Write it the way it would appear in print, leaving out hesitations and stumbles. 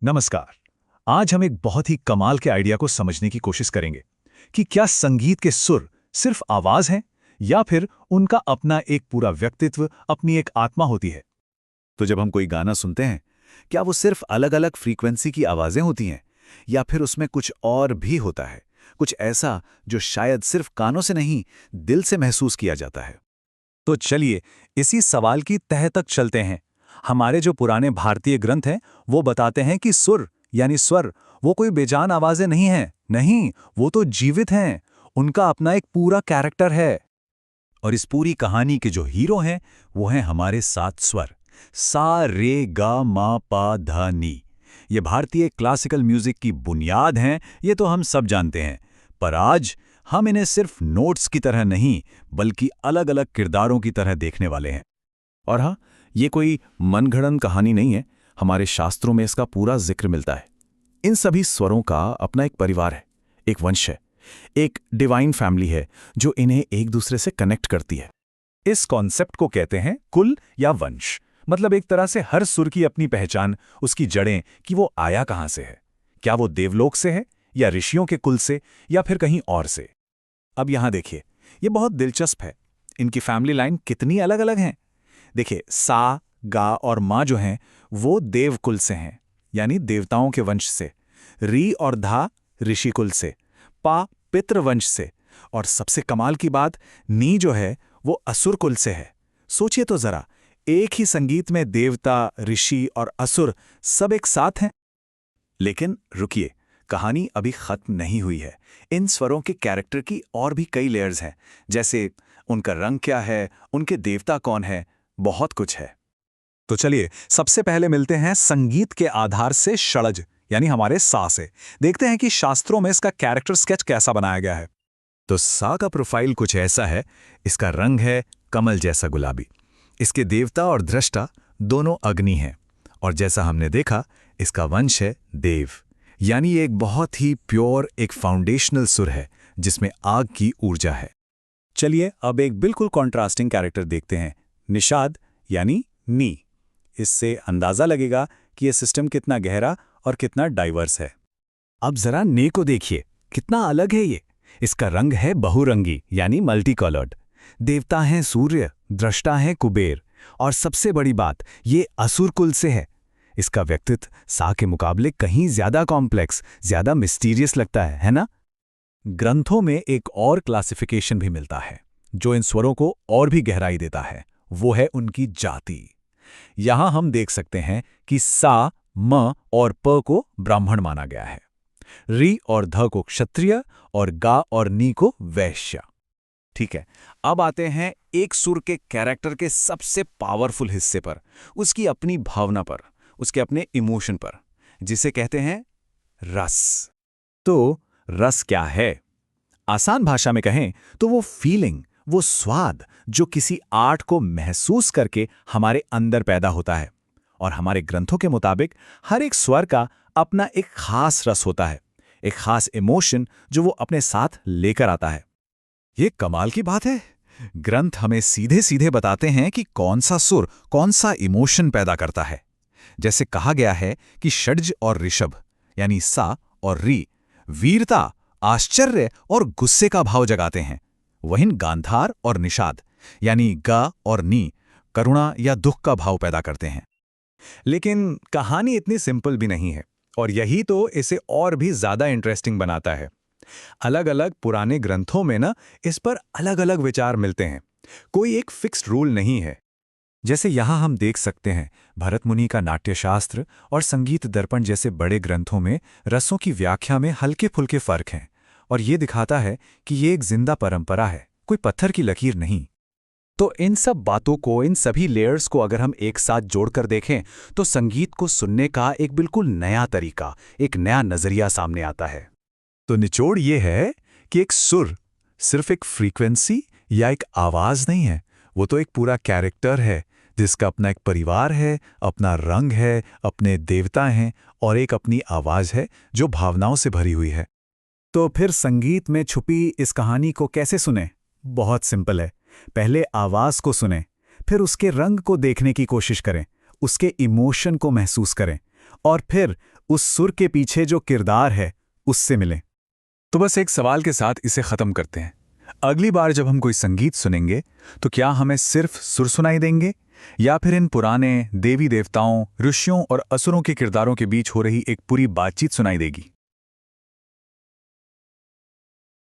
नमस्कार। आज हम एक बहुत ही कमाल के आइडिया को समझने की कोशिश करेंगे कि क्या संगीत के सुर सिर्फ आवाज हैं या फिर उनका अपना एक पूरा व्यक्तित्व, अपनी एक आत्मा होती है। तो जब हम कोई गाना सुनते हैं, क्या वो सिर्फ अलग-अलग फ्रीक्वेंसी की आवाजें होती हैं या फिर उसमें कुछ और भी होता है, कुछ ऐसा जो शायद सिर्फ कानों से नहीं, दिल से महसूस किया जाता है। तो चलिए इसी सवाल की तह तक चलते हैं। हमारे जो पुराने भारतीय ग्रंथ हैं वो बताते हैं कि सुर यानी स्वर वो कोई बेजान आवाजें नहीं हैं। नहीं, वो तो जीवित हैं। उनका अपना एक पूरा कैरेक्टर है। और इस पूरी कहानी के जो हीरो हैं, वो हैं हमारे 7 स्वर, सा रे गा मा पा धा नी। ये भारतीय क्लासिकल म्यूजिक की बुनियाद हैं, ये तो हम सब जानते हैं। पर आज हम इन्हें सिर्फ नोट्स की तरह नहीं, बल्कि अलग-अलग किरदारों की तरह देखने वाले हैं। और हाँ, ये कोई मनगढ़ंत कहानी नहीं है, हमारे शास्त्रों में इसका पूरा जिक्र मिलता है। इन सभी स्वरों का अपना एक परिवार है, एक वंश है, एक डिवाइन फैमिली है जो इन्हें एक दूसरे से कनेक्ट करती है। इस कॉन्सेप्ट को कहते हैं कुल या वंश। मतलब एक तरह से हर सुर की अपनी पहचान, उसकी जड़ें कि वो आया कहाँ से है। क्या वो देवलोक से है या ऋषियों के कुल से या फिर कहीं और से। अब यहां देखिए, ये बहुत दिलचस्प है। इनकी फैमिली लाइन कितनी अलग अलग हैं। देखिए, सा, गा और माँ जो हैं वो देव कुल से हैं, यानी देवताओं के वंश से। री और धा ऋषि कुल से। पा पितृवंश से। और सबसे कमाल की बात, नी जो है वो असुर कुल से है। सोचिए तो जरा, एक ही संगीत में देवता, ऋषि और असुर सब एक साथ हैं। लेकिन रुकिए, कहानी अभी खत्म नहीं हुई है। इन स्वरों के कैरेक्टर की और भी कई लेयर्स हैं, जैसे उनका रंग क्या है, उनके देवता कौन है, बहुत कुछ है। तो चलिए सबसे पहले मिलते हैं संगीत के आधार से षडज यानी हमारे सा से। देखते हैं कि शास्त्रों में इसका कैरेक्टर स्केच कैसा बनाया गया है। तो सा का प्रोफाइल कुछ ऐसा है। इसका रंग है कमल जैसा गुलाबी। इसके देवता और दृष्टा दोनों अग्नि हैं। और जैसा हमने देखा, इसका वंश है देव, यानी ये एक बहुत ही प्योर, एक फाउंडेशनल सुर है जिसमें आग की ऊर्जा है। चलिए अब एक बिल्कुल कॉन्ट्रास्टिंग कैरेक्टर देखते हैं, निषाद यानी नी। इससे अंदाजा लगेगा कि यह सिस्टम कितना गहरा और कितना डाइवर्स है। अब जरा ने को देखिए, कितना अलग है ये। इसका रंग है बहुरंगी यानी मल्टी कलर्ड। देवता हैं सूर्य, दृष्टा हैं कुबेर, और सबसे बड़ी बात, ये असुर कुल से है। इसका व्यक्तित्व सा के मुकाबले कहीं ज्यादा कॉम्प्लेक्स, ज्यादा मिस्टीरियस लगता है ना? ग्रंथों में एक और क्लासिफिकेशन भी मिलता है जो इन स्वरों को और भी गहराई देता है। वो है उनकी जाति। यहां हम देख सकते हैं कि सा, म और प को ब्राह्मण माना गया है, री और ध को क्षत्रिय और गा और नी को वैश्य। ठीक है, अब आते हैं एक सुर के कैरेक्टर के सबसे पावरफुल हिस्से पर, उसकी अपनी भावना पर, उसके अपने इमोशन पर, जिसे कहते हैं रस। तो रस क्या है? आसान भाषा में कहें तो वो फीलिंग, वो स्वाद जो किसी आर्ट को महसूस करके हमारे अंदर पैदा होता है। और हमारे ग्रंथों के मुताबिक हर एक स्वर का अपना एक खास रस होता है, एक खास इमोशन जो वो अपने साथ लेकर आता है। ये कमाल की बात है। ग्रंथ हमें सीधे सीधे बताते हैं कि कौन सा सुर कौन सा इमोशन पैदा करता है। जैसे कहा गया है कि षड्ज और ऋषभ यानी सा और री वीरता, आश्चर्य और गुस्से का भाव जगाते हैं। वहीं गांधार और निषाद यानी गा और नी करुणा या दुख का भाव पैदा करते हैं। लेकिन कहानी इतनी सिंपल भी नहीं है, और यही तो इसे और भी ज्यादा इंटरेस्टिंग बनाता है। अलग अलग पुराने ग्रंथों में ना इस पर अलग अलग विचार मिलते हैं। कोई एक फिक्स्ड रूल नहीं है। जैसे यहां हम देख सकते हैं, भरत मुनि का नाट्यशास्त्र और संगीत दर्पण जैसे बड़े ग्रंथों में रसों की व्याख्या में हल्के फुल्के फर्क हैं, और ये दिखाता है कि ये एक जिंदा परंपरा है, कोई पत्थर की लकीर नहीं। तो इन सब बातों को, इन सभी लेयर्स को अगर हम एक साथ जोड़कर देखें तो संगीत को सुनने का एक बिल्कुल नया तरीका, एक नया नजरिया सामने आता है। तो निचोड़ ये है कि एक सुर सिर्फ एक फ्रीक्वेंसी या एक आवाज नहीं है, वो तो एक पूरा कैरेक्टर है जिसका अपना एक परिवार है, अपना रंग है, अपने देवता हैं और एक अपनी आवाज है जो भावनाओं से भरी हुई है। तो फिर संगीत में छुपी इस कहानी को कैसे सुने? बहुत सिंपल है। पहले आवाज को सुनें, फिर उसके रंग को देखने की कोशिश करें, उसके इमोशन को महसूस करें, और फिर उस सुर के पीछे जो किरदार है उससे मिलें। तो बस एक सवाल के साथ इसे खत्म करते हैं। अगली बार जब हम कोई संगीत सुनेंगे तो क्या हमें सिर्फ सुर सुनाई देंगे, या फिर इन पुराने देवी देवताओं, ऋषियों और असुरों के किरदारों के बीच हो रही एक पूरी बातचीत सुनाई देगी?